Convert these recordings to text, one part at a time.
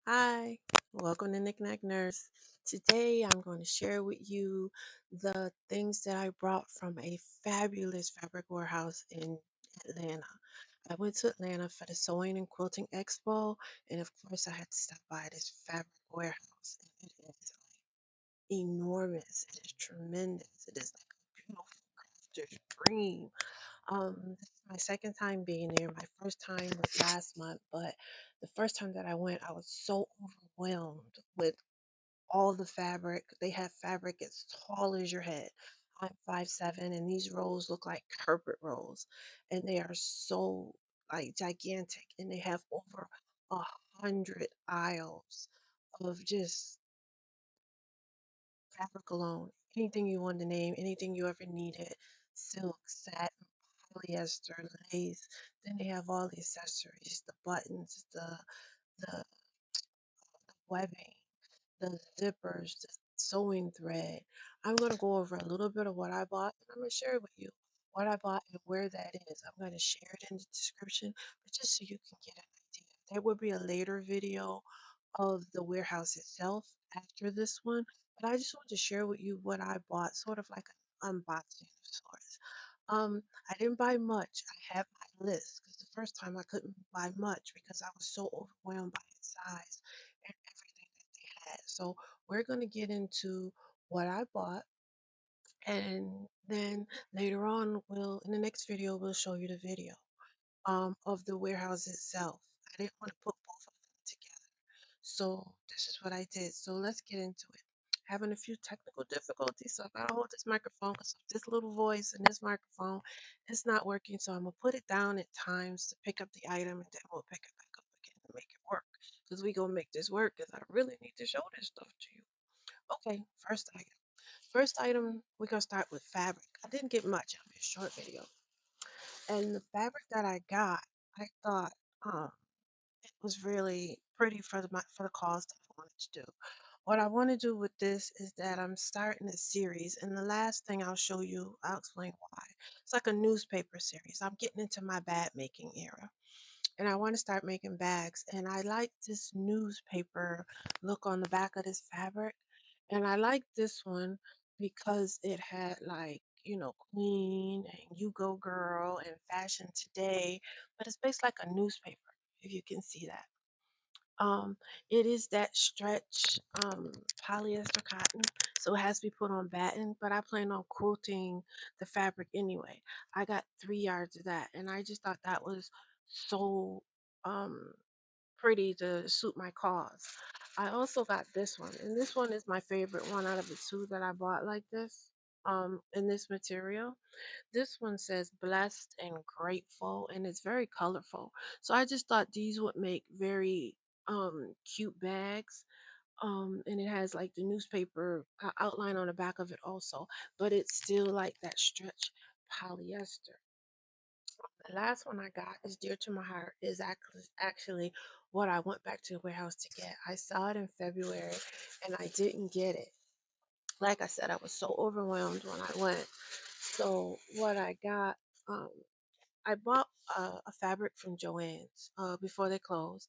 Hi, welcome to Knickknack Nurse. Today I'm going to share with you the things that I brought from a fabulous fabric warehouse in Atlanta. I went to Atlanta for the Sewing and Quilting Expo, and of course, I had to stop by this fabric warehouse. And it is enormous, it is tremendous, it is like a beautiful crafter's dream. This is my second time being there. My first time was last month, but the first time that I went, I was so overwhelmed with all the fabric. They have fabric as tall as your head. I'm 5'7", and these rolls look like carpet rolls, and they are so like gigantic, and they have over 100 aisles of just fabric alone. Anything you want to name, anything you ever needed, silk, satin, polyester, lace. Then they have all the accessories, the buttons, the webbing, the zippers, the sewing thread. I'm going to go over a little bit of what I bought, and I'm going to share with you what I bought and where that is. I'm going to share it in the description, but just so you can get an idea. There will be a later video of the warehouse itself after this one, but I just want to share with you what I bought, sort of like an unboxing of sorts. I didn't buy much. I have my list because the first time I couldn't buy much because I was so overwhelmed by its size and everything that they had. So we're going to get into what I bought, and then later on, we'll in the next video we'll show you the video of the warehouse itself. I didn't want to put both of them together. So this is what I did. So let's get into it. Having a few technical difficulties, so I gotta hold this microphone because this little voice and this microphone is not working. So I'm gonna put it down at times to pick up the item, and then we'll pick it back up again to make it work. Because we gonna make this work. Because I really need to show this stuff to you. Okay, first item. First item, we're gonna start with fabric. I didn't get much. It'll be a short video. And the fabric that I got, I thought it was really pretty for for the cause that I wanted to do. What I want to do with this is that I'm starting a series, and the last thing I'll show you, I'll explain why. It's like a newspaper series. I'm getting into my bag making era, and I want to start making bags. And I like this newspaper look on the back of this fabric, and I like this one because it had like Queen and You Go Girl and Fashion Today, but it's based like a newspaper. If you can see that. Um, it is that stretch polyester cotton, so it has to be put on batting. But I plan on quilting the fabric anyway. I got 3 yards of that, and I just thought that was so um pretty to suit my cause. I also got this one, and this one is my favorite one out of the two that I bought like this. In this material. This one says blessed and grateful, and it's very colorful. So I just thought these would make very cute bags. And it has like the newspaper outline on the back of it also, but it's still like that stretch polyester. The last one I got is dear to my heart, is actually what I went back to the warehouse to get. I saw it in February and I didn't get it. Like I said, I was so overwhelmed when I went. So what I got, um, I bought a fabric from Joann's before they closed,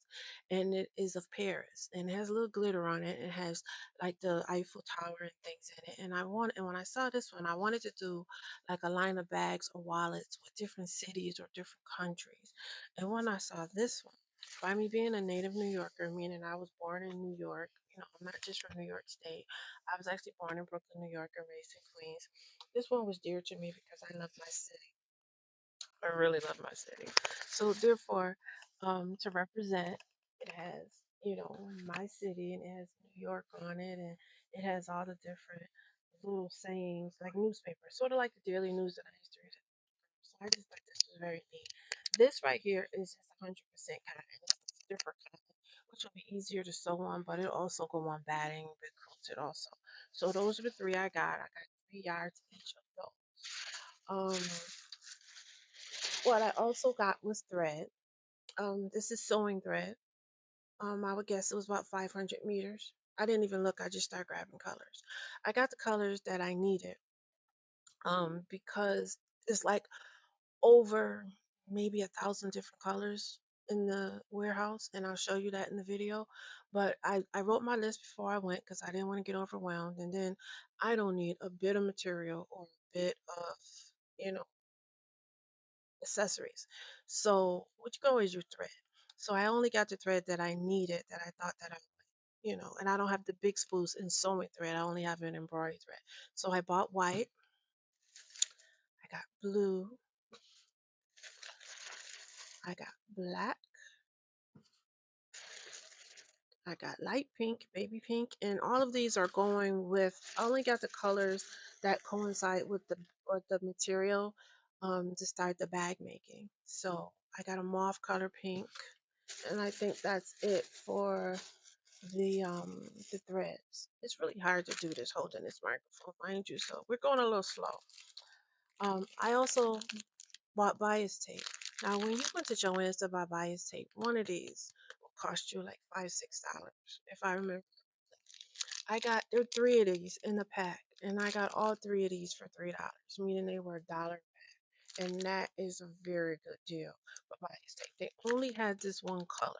and it is of Paris, and it has a little glitter on it. It has like the Eiffel Tower and things in it. And when I saw this one, I wanted to do like a line of bags or wallets with different cities or different countries. And when I saw this one, by me being a native New Yorker, meaning I was born in New York. I'm not just from New York State. I was actually born in Brooklyn, New York, and raised in Queens. This one was dear to me because I love my city. I really love my city. So therefore, to represent, it has, my city, and it has New York on it, and it has all the different little sayings like newspapers, sort of like the daily news that I used to read. So I just thought this was very neat. This right here is just 100% cotton. It's different cotton, which will be easier to sew on, but it'll also go on batting, be quilted also. So those are the three I got. I got 3 yards each of those. What I also got was thread. This is sewing thread. I would guess it was about 500 meters. I didn't even look. I just started grabbing colors. I got the colors that I needed. Because it's like over maybe 1,000 different colors. in the warehouse, and I'll show you that in the video. But I wrote my list before I went because I didn't want to get overwhelmed. And then I don't need a bit of material or a bit of, you know, accessories. So, what you can always use thread. So I only got the thread that I needed, that I thought that I, and I don't have the big spools in sewing thread. I only have an embroidery thread. So I bought white, I got blue, I got black, I got light pink, baby pink, and all of these are going with. I only got the colors that coincide with the material to start the bag making. So I got a mauve color pink, and I think that's it for the threads. It's really hard to do this holding this microphone, mind you. So we're going a little slow. I also bought bias tape. Now, when you went to Joann's to buy bias tape, one of these will cost you like $5, $6, if I remember. There were three of these in the pack, and I got all three of these for $3, meaning they were $1. And that is a very good deal for bias tape. They only had this one color.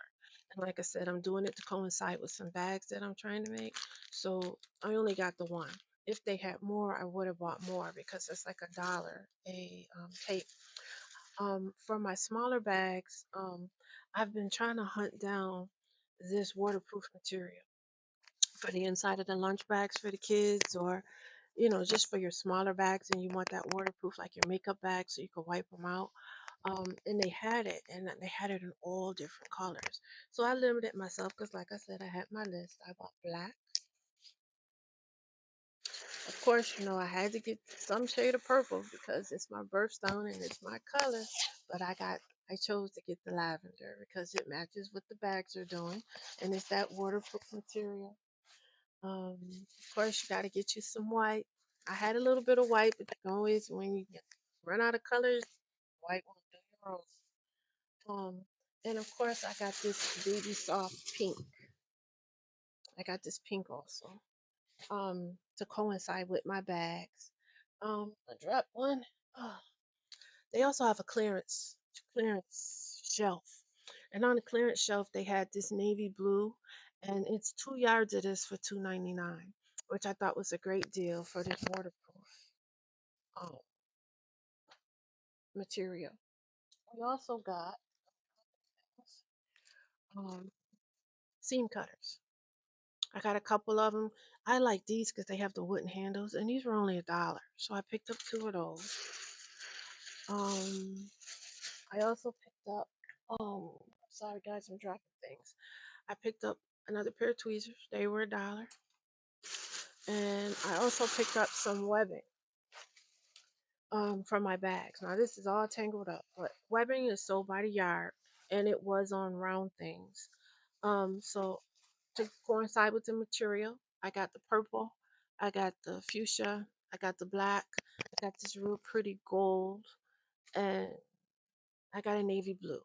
And like I said, I'm doing it to coincide with some bags that I'm trying to make. So I only got the one. If they had more, I would have bought more because it's like $1 a tape. For my smaller bags, I've been trying to hunt down this waterproof material for the inside of the lunch bags for the kids, or just for your smaller bags and you want that waterproof, like your makeup bag, so you can wipe them out. And they had it, and they had it in all different colors. So I limited myself because, like I said, I had my list. I bought black. Of course, I had to get some shade of purple because it's my birthstone and it's my color. But I chose to get the lavender because it matches what the bags are doing, and it's that waterproof material. Of course, you got to get you some white. I had a little bit of white, but you can always, when you run out of colors, white will do your own. And of course, I got this baby soft pink. I got this pink also, to coincide with my bags. I dropped one. Oh, they also have a clearance shelf, and on the clearance shelf they had this navy blue, and it's 2 yards of this for $2.99, which I thought was a great deal for this waterproof um, material. We also got um, seam cutters. I got a couple of them. I like these because they have the wooden handles, and these were only $1, so I picked up two of those. Um, I also picked up. Sorry guys, I'm dropping things. I picked up another pair of tweezers. They were $1. And I also picked up some webbing for my bags. Now this is all tangled up, but webbing is sold by the yard, and it was on round things. So to coincide with the material, I got the purple, I got the fuchsia, I got the black, I got this real pretty gold, and I got a navy blue.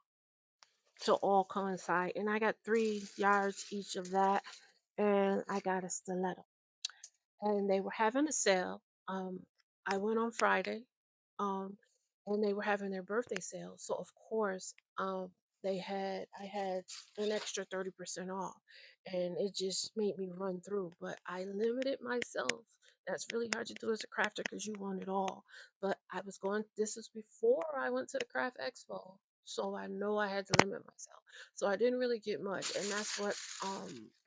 To all coincide. And I got 3 yards each of that, and I got a stiletto. And they were having a sale. I went on Friday, um, and they were having their birthday sale. So of course, I had an extra 30% off, and it just made me run through. But I limited myself. That's really hard to do as a crafter because you want it all. But I was going. This was before I went to the craft expo, so I know I had to limit myself. So I didn't really get much, and that's what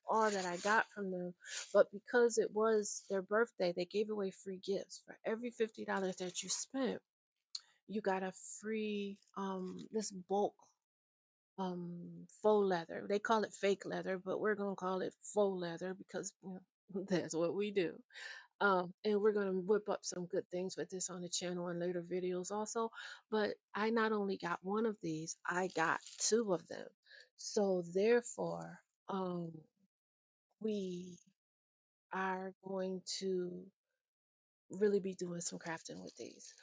all that I got from them. But because it was their birthday, they gave away free gifts. For every $50 that you spent, you got a free this bulk faux leather. They call it fake leather, but we're gonna call it faux leather because that's what we do. And we're gonna whip up some good things with this on the channel and later videos also. But I not only got one of these, I got two of them. So therefore, we are going to really be doing some crafting with these.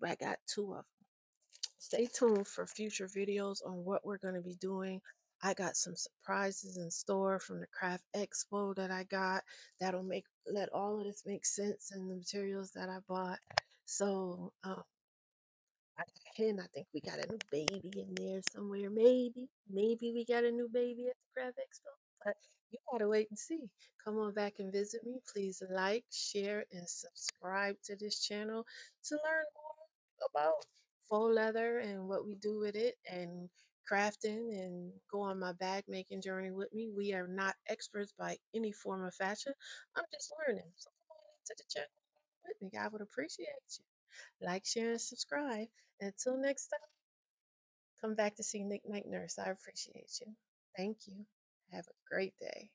But I got two of them. Stay tuned for future videos on what we're going to be doing. I got some surprises in store from the craft expo that I got that'll make let all of this make sense in the materials that I bought. So I got hen. I think we got a new baby in there somewhere. Maybe we got a new baby at the Crab Expo. But you gotta wait and see. Come on back and visit me. Please like, share, and subscribe to this channel to learn more about faux leather and what we do with it and crafting and go on my bag making journey with me. We are not experts by any form of fashion. I'm just learning. So come on into the channel with me. I would appreciate you. Like, share, and subscribe. Until next time, come back to see Nick Night Nurse. I appreciate you. Thank you. Have a great day.